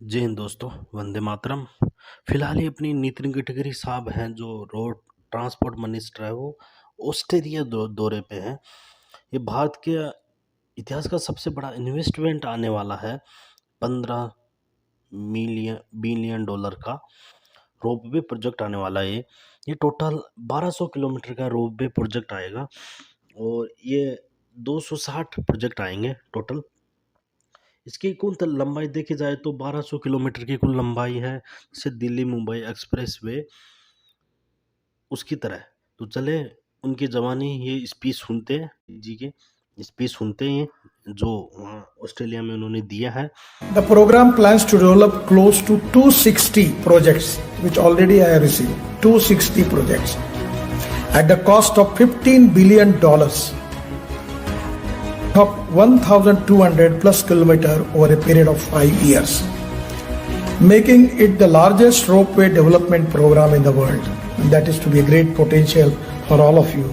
जय हिंद दोस्तों, वंदे मातरम। फिलहाल ये अपनी नितिन गडकरी साहब हैं जो रोड ट्रांसपोर्ट मिनिस्टर है, वो ऑस्ट्रेलिया दौरे पे हैं। ये भारत के इतिहास का सबसे बड़ा इन्वेस्टमेंट आने वाला है। 15 बिलियन डॉलर का रोपवे प्रोजेक्ट आने वाला है। ये टोटल 1200 किलोमीटर का रोपवे प्रोजेक्ट आएगा और ये 260 प्रोजेक्ट आएंगे टोटल। इसकी कुल लंबाई देखी जाए तो 1200 किलोमीटर की कुल लंबाई है, जैसे दिल्ली मुंबई एक्सप्रेस वे उसकी तरह। तो चले उनकी जवानी ये स्पीच सुनते हैं, जी के स्पीच सुनते हैं जो वहाँ ऑस्ट्रेलिया में उन्होंने दिया है। The program plans to develop close to 260 projects, which already I have received. 260 projects at the cost of $15 billion. Of 1,200 plus kilometer over a period of 5 years, making it the largest ropeway development program in the world. And that is to be a great potential for all of you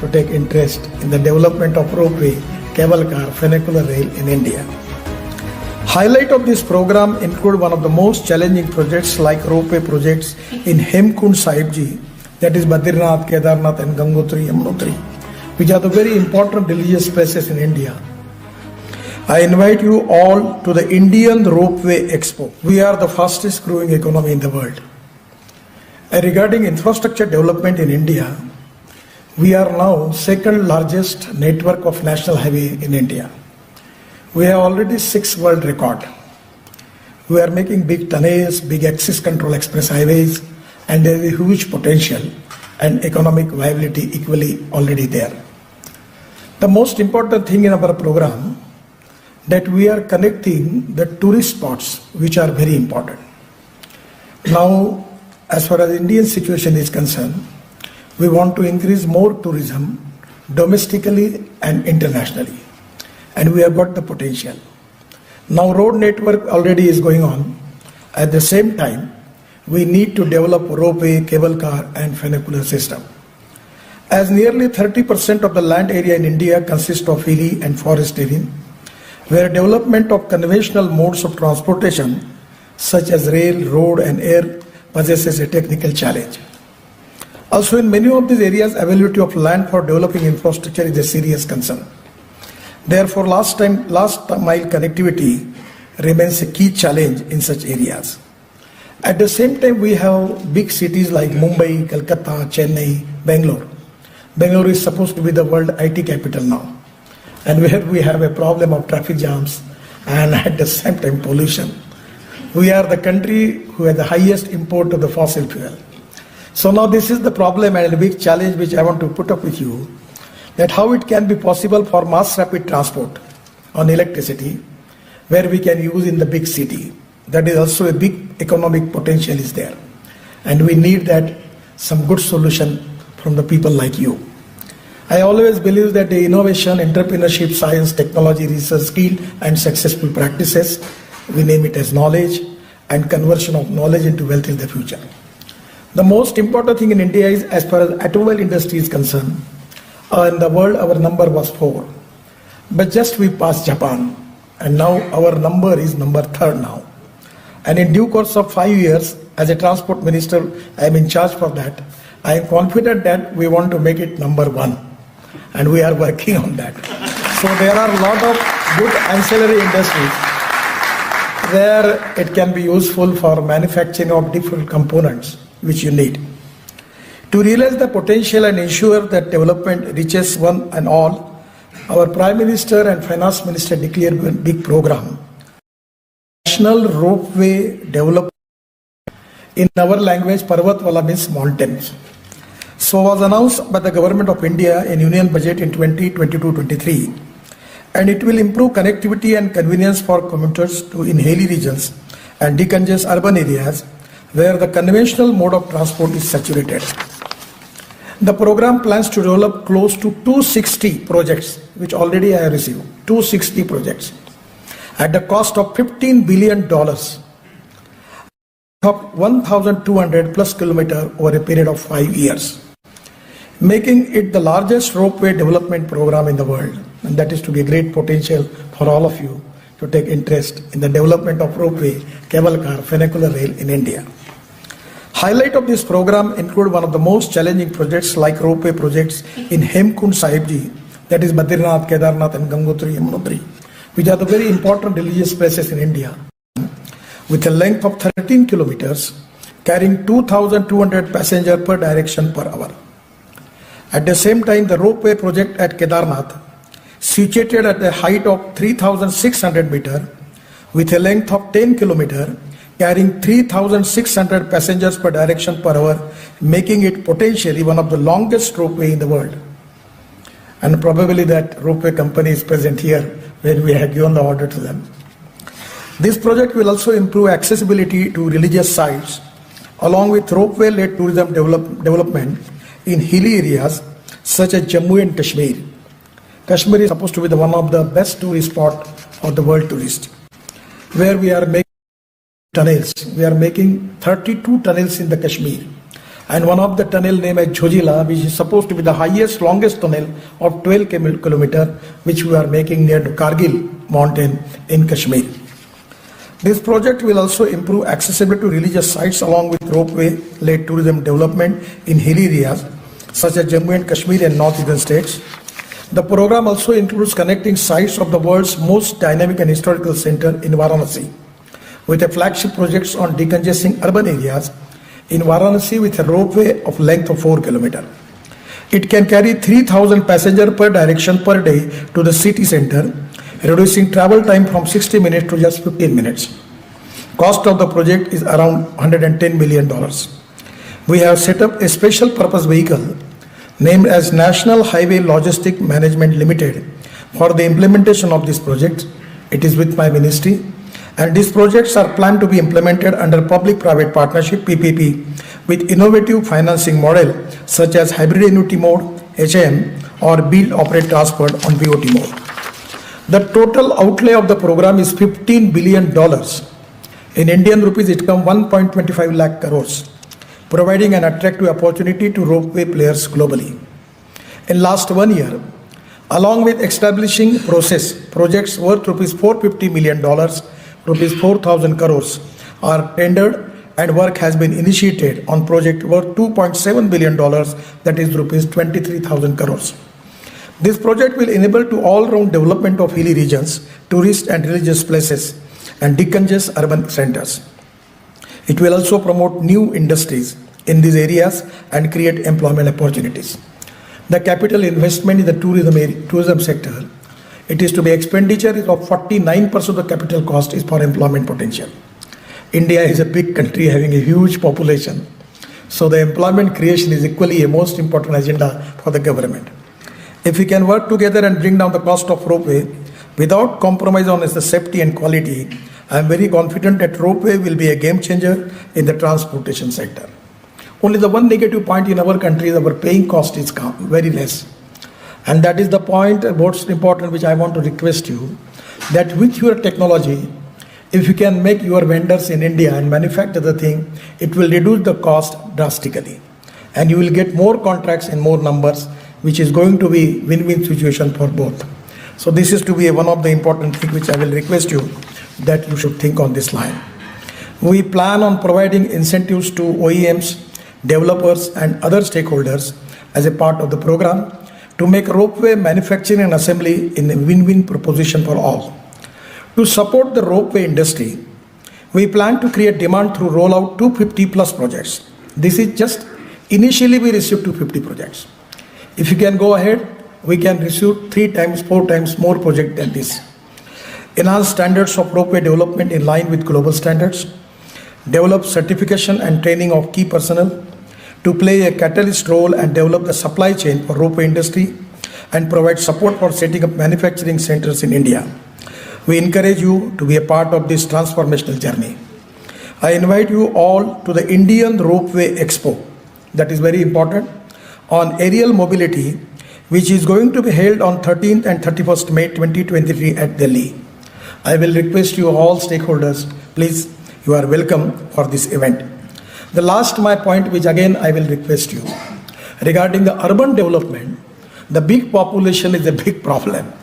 to take interest in the development of ropeway, cable car, funicular rail in India. Highlight of this program include one of the most challenging projects like ropeway projects in Hemkund Sahib, that is Badrinath, Kedarnath and Gangotri, Yamunotri, which are the very important religious places in India. I invite you all to the Indian Ropeway Expo. We are the fastest growing economy in the world. And regarding infrastructure development in India, we are now second largest network of national highway in India. We have already 6 world record. We are making big tunnels, big access control express highways, and there is a huge potential and economic viability equally already there. The most important thing in our program that we are connecting the tourist spots which are very important. Now, as far as Indian situation is concerned, we want to increase more tourism domestically and internationally, and we have got the potential. Now road network already is going on. At the same time, we need to develop ropeway, cable car and funicular system. As nearly 30% of the land area in India consists of hilly and forest terrain, where development of conventional modes of transportation such as rail, road and air possesses a technical challenge. Also in many of these areas, availability of land for developing infrastructure is a serious concern. Therefore, last mile connectivity remains a key challenge in such areas. At the same time, we have big cities like Mumbai, Kolkata, Chennai, Bangalore. Bangalore is supposed to be the world IT capital now, and where we have a problem of traffic jams and at the same time pollution. We are the country who has the highest import of the fossil fuel. So now this is the problem and a big challenge which I want to put up with you, that how it can be possible for mass rapid transport on electricity, where we can use in the big city. That is also a big economic potential is there. And we need that some good solution from the people like you. I always believe that the innovation, entrepreneurship, science, technology, research, skill and successful practices, we name it as knowledge, and conversion of knowledge into wealth in the future. The most important thing in India is, as far as automobile industry is concerned, in the world our number was 4. But just we passed Japan, and now our number is number 3rd now. And in due course of 5 years, as a transport minister, I am in charge for that. I am confident that we want to make it number 1, and we are working on that. So there are a lot of good ancillary industries where it can be useful for manufacturing of different components which you need. To realize the potential and ensure that development reaches one and all, our Prime Minister and Finance Minister declared a big program, National Ropeway Development. In our language, Parvatwala means mountains. So was announced by the Government of India in Union Budget in 2022-23, and it will improve connectivity and convenience for commuters in hilly regions and decongest urban areas where the conventional mode of transport is saturated. The program plans to develop close to 260 projects, which already I have received, 260 projects, at the cost of $15 billion, of 1,200 plus kilometer over a period of 5 years, making it the largest ropeway development program in the world. And that is to be a great potential for all of you to take interest in the development of ropeway, cable car funicular rail in India. Highlight of this program include one of the most challenging projects like ropeway projects in Hemkund Sahibji, that is Badrinath, Kedarnath and Gangotri, Yamunotri, which are the very important religious places in India, with a length of 13 kilometers, carrying 2,200 passengers per direction per hour. At the same time, the ropeway project at Kedarnath, situated at a height of 3,600 meters, with a length of 10 kilometers, carrying 3,600 passengers per direction per hour, making it potentially one of the longest ropeway in the world. And probably that ropeway company is present here when we have given the order to them. This project will also improve accessibility to religious sites, along with ropeway-led tourism development in hilly areas such as Jammu and Kashmir. Kashmir is supposed to be one of the best tourist spots for the world tourists, where we are making tunnels. We are making 32 tunnels in the Kashmir, and one of the tunnel named as Jhojila, which is supposed to be the highest, longest tunnel of 12 kilometers, which we are making near to Kargil mountain in Kashmir. This project will also improve accessibility to religious sites along with ropeway-led tourism development in hilly areas such as Jammu and Kashmir and northeastern states. The program also includes connecting sites of the world's most dynamic and historical center in Varanasi, with a flagship projects on decongesting urban areas in Varanasi with a ropeway of length of 4 kilometers. It can carry 3,000 passengers per direction per day to the city center, reducing travel time from 60 minutes to just 15 minutes. Cost of the project is around $110 million. We have set up a special purpose vehicle named as National Highway Logistic Management Limited for the implementation of this project. It is with my ministry, and these projects are planned to be implemented under public-private partnership (PPP) with innovative financing model such as hybrid annuity mode (HAM) or build, operate, transfer on BOT mode. The total outlay of the program is $15 billion. In Indian rupees, it comes 1.25 lakh crores, providing an attractive opportunity to ropeway players globally. In last 1 year, along with establishing projects worth rupees $450 million, rupees 4,000 crores are tendered, and work has been initiated on project worth $2.7 billion, that is rupees 23,000 crores. This project will enable to all-round development of hilly regions, tourist and religious places, and decongest urban centers. It will also promote new industries in these areas and create employment opportunities. The capital investment in the tourism sector, it is to be expenditure of 49% of the capital cost is for employment potential. India is a big country having a huge population, so the employment creation is equally a most important agenda for the government. If we can work together and bring down the cost of ropeway without compromise on the safety and quality, I am very confident that ropeway will be a game changer in the transportation sector. Only the one negative point in our country is our paying cost is very less. And that is the point most important which I want to request you, that with your technology, if you can make your vendors in India and manufacture the thing, it will reduce the cost drastically. And you will get more contracts and more numbers, which is going to be win-win situation for both. So this is to be one of the important things which I will request you that you should think on this line. We plan on providing incentives to OEMs, developers and other stakeholders as a part of the program to make ropeway manufacturing and assembly in a win-win proposition for all. To support the ropeway industry, we plan to create demand through rollout 250 plus projects. This is just initially we received 250 projects. If you can go ahead, we can receive 3 times, 4 times more projects than this. Enhance standards of ropeway development in line with global standards. Develop certification and training of key personnel to play a catalyst role and develop the supply chain for ropeway industry and provide support for setting up manufacturing centers in India. We encourage you to be a part of this transformational journey. I invite you all to the Indian Ropeway Expo, that is very important, on aerial mobility, which is going to be held on 13th and 31st May 2023 at Delhi. I will request you all stakeholders, please, you are welcome for this event. The last my point, which again I will request you, regarding the urban development, the big population is a big problem.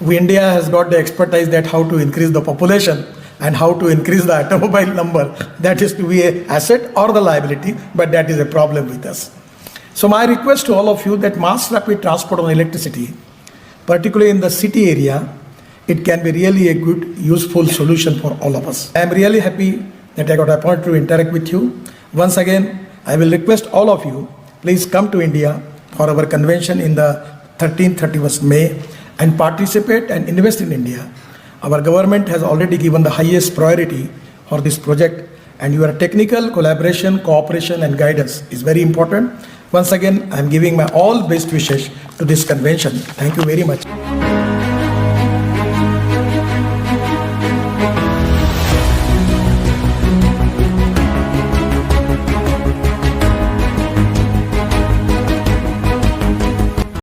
India has got the expertise that how to increase the population, and how to increase the automobile number. That is to be an asset or the liability, but that is a problem with us. So my request to all of you that mass rapid transport on electricity, particularly in the city area, it can be really a good, useful solution for all of us. I am really happy that I got appointed to interact with you. Once again, I will request all of you, please come to India for our convention in the 13th, 31st May and participate and invest in India. Our government has already given the highest priority for this project, and your technical collaboration, cooperation and guidance is very important. Once again, I am giving my all best wishes to this convention. Thank you very much.